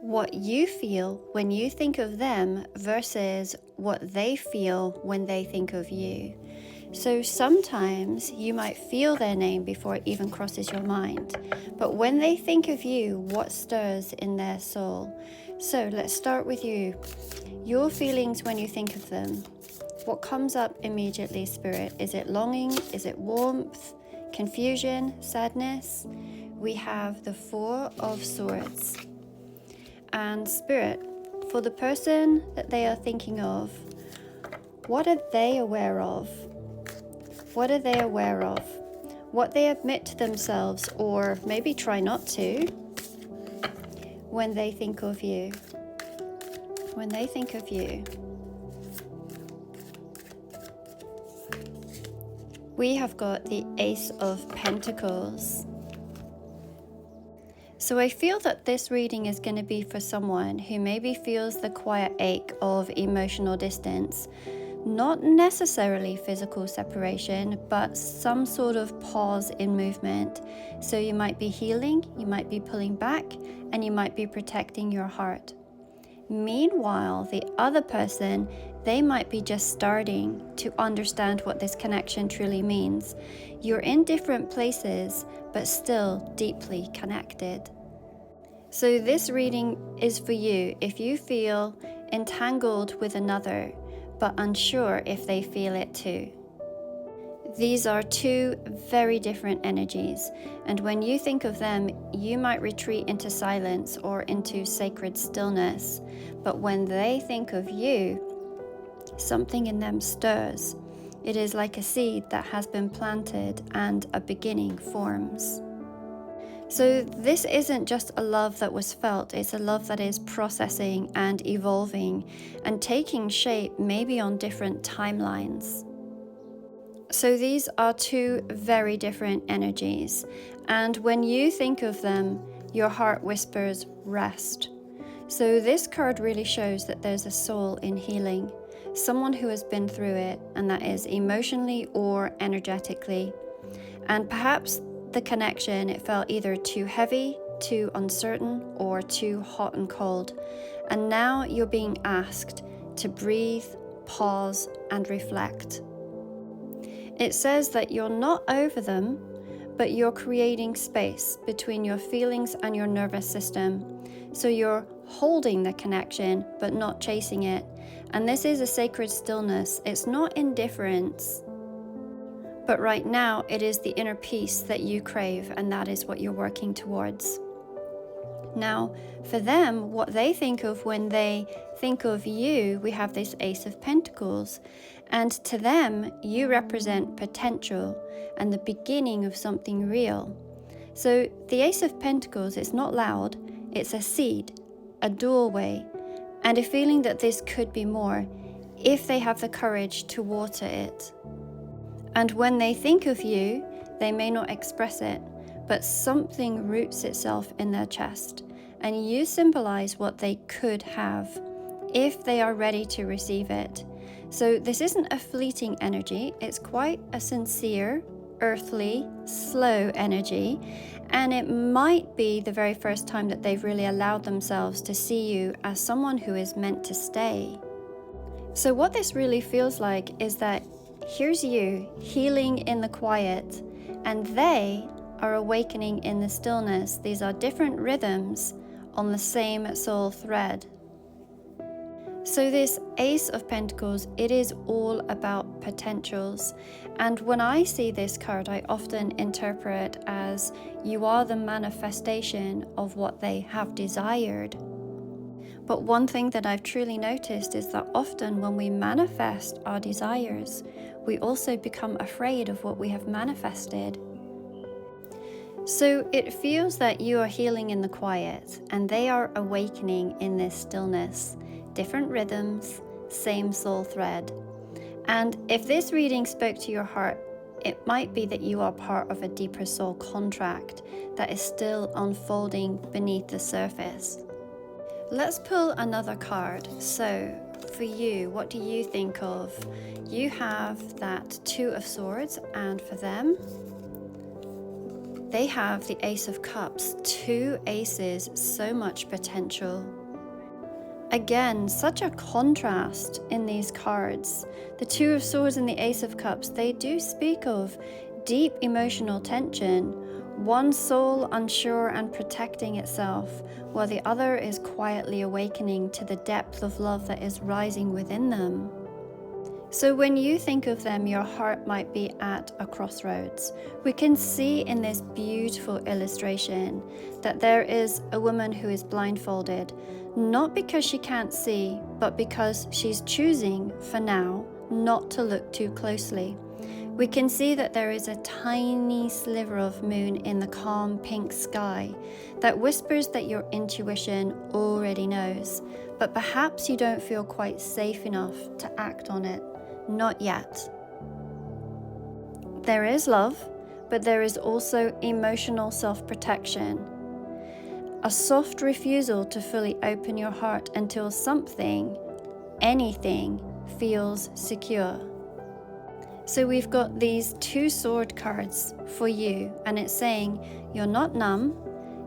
what you feel when you think of them versus what they feel when they think of you. So sometimes you might feel their name before it even crosses your mind, but when they think of you, what stirs in their soul? So let's start with you. Your feelings when you think of them. What comes up immediately, Spirit? Is it longing? Is it warmth? Confusion? Sadness? We have the Four of Swords. And Spirit, for the person that they are thinking of, what are they aware of? What are they aware of? What they admit to themselves, or maybe try not to, when they think of you. When they think of you. We have got the Ace of Pentacles. So I feel that this reading is going to be for someone who maybe feels the quiet ache of emotional distance. Not necessarily physical separation, but some sort of pause in movement. So you might be healing, you might be pulling back, and you might be protecting your heart. Meanwhile, the other person, they might be just starting to understand what this connection truly means. You're in different places, but still deeply connected. So this reading is for you if you feel entangled with another, but unsure if they feel it too. These are two very different energies, and when you think of them, you might retreat into silence or into sacred stillness. But when they think of you, something in them stirs. It is like a seed that has been planted and a beginning forms. So this isn't just a love that was felt, it's a love that is processing and evolving and taking shape maybe on different timelines. So these are two very different energies, and when you think of them, your heart whispers rest. So this card really shows that there's a soul in healing, someone who has been through it, and that is emotionally or energetically. And perhaps the connection, it felt either too heavy, too uncertain, or too hot and cold. And now you're being asked to breathe, pause, and reflect. It says that you're not over them, but you're creating space between your feelings and your nervous system. So you're holding the connection, but not chasing it. And this is a sacred stillness. It's not indifference. But right now, it is the inner peace that you crave, and that is what you're working towards. Now, for them, what they think of when they think of you, we have this Ace of Pentacles. And to them, you represent potential and the beginning of something real. So the Ace of Pentacles, it's not loud, it's a seed, a doorway, and a feeling that this could be more if they have the courage to water it. And when they think of you, they may not express it, but something roots itself in their chest, and you symbolize what they could have if they are ready to receive it. So this isn't a fleeting energy, it's quite a sincere, earthly, slow energy, and it might be the very first time that they've really allowed themselves to see you as someone who is meant to stay. So what this really feels like is that here's you healing in the quiet, and they are awakening in the stillness. These are different rhythms on the same soul thread. So this Ace of Pentacles, it is all about potentials. And when I see this card, I often interpret as you are the manifestation of what they have desired. But one thing that I've truly noticed is that often when we manifest our desires, we also become afraid of what we have manifested. So it feels that you are healing in the quiet, and they are awakening in this stillness. Different rhythms, same soul thread. And if this reading spoke to your heart, it might be that you are part of a deeper soul contract that is still unfolding beneath the surface. Let's pull another card. So for you, what do you think of? You have that Two of Swords, and for them, they have the Ace of Cups, two aces, so much potential. Again, such a contrast in these cards. The Two of Swords and the Ace of Cups, they do speak of deep emotional tension, one soul unsure and protecting itself, while the other is quietly awakening to the depth of love that is rising within them. So when you think of them, your heart might be at a crossroads. We can see in this beautiful illustration that there is a woman who is blindfolded, not because she can't see, but because she's choosing, for now, not to look too closely. We can see that there is a tiny sliver of moon in the calm pink sky that whispers that your intuition already knows, but perhaps you don't feel quite safe enough to act on it. Not yet. There is love, but there is also emotional self-protection. A soft refusal to fully open your heart until something, anything, feels secure. So we've got these two sword cards for you, and it's saying you're not numb,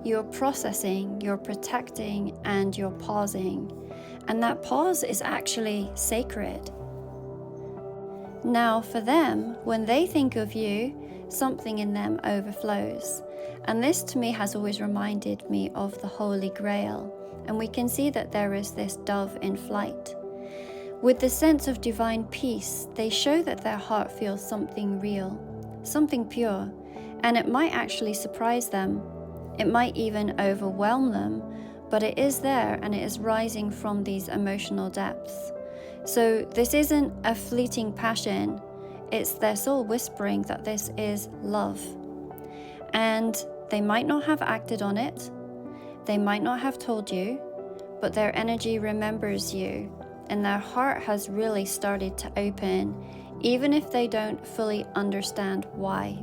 you're processing, you're protecting, and you're pausing. And that pause is actually sacred. Now for them, when they think of you, something in them overflows. And this to me has always reminded me of the Holy Grail. And we can see that there is this dove in flight. With the sense of divine peace, they show that their heart feels something real, something pure, and it might actually surprise them. It might even overwhelm them, but it is there and it is rising from these emotional depths. So this isn't a fleeting passion, it's their soul whispering that this is love. And they might not have acted on it, they might not have told you, but their energy remembers you. And their heart has really started to open, even if they don't fully understand why.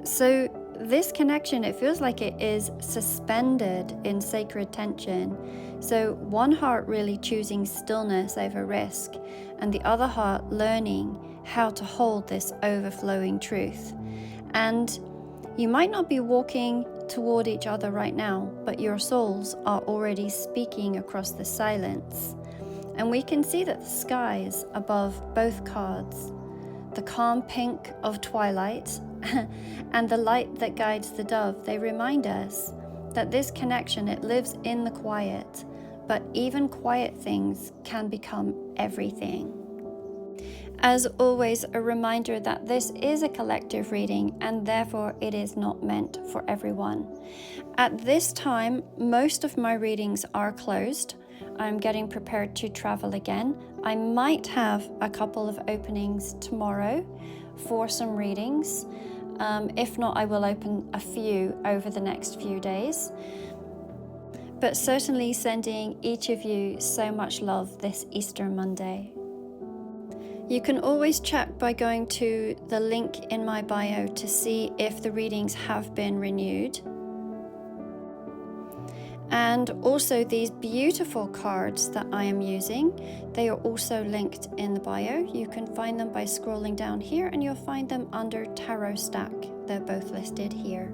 So this connection, it feels like it is suspended in sacred tension. So one heart really choosing stillness over risk, and the other heart learning how to hold this overflowing truth. And you might not be walking toward each other right now, but your souls are already speaking across the silence. And we can see that the skies above both cards, the calm pink of twilight and the light that guides the dove, they remind us that this connection, it lives in the quiet, but even quiet things can become everything. As always, a reminder that this is a collective reading and therefore it is not meant for everyone. At this time, most of my readings are closed. I'm getting prepared to travel again. I might have a couple of openings tomorrow for some readings. If not, I will open a few over the next few days. But certainly sending each of you so much love this Easter Monday. You can always check by going to the link in my bio to see if the readings have been renewed. And also these beautiful cards that I am using, they are also linked in the bio. You can find them by scrolling down here and you'll find them under Tarot Stack. They're both listed here.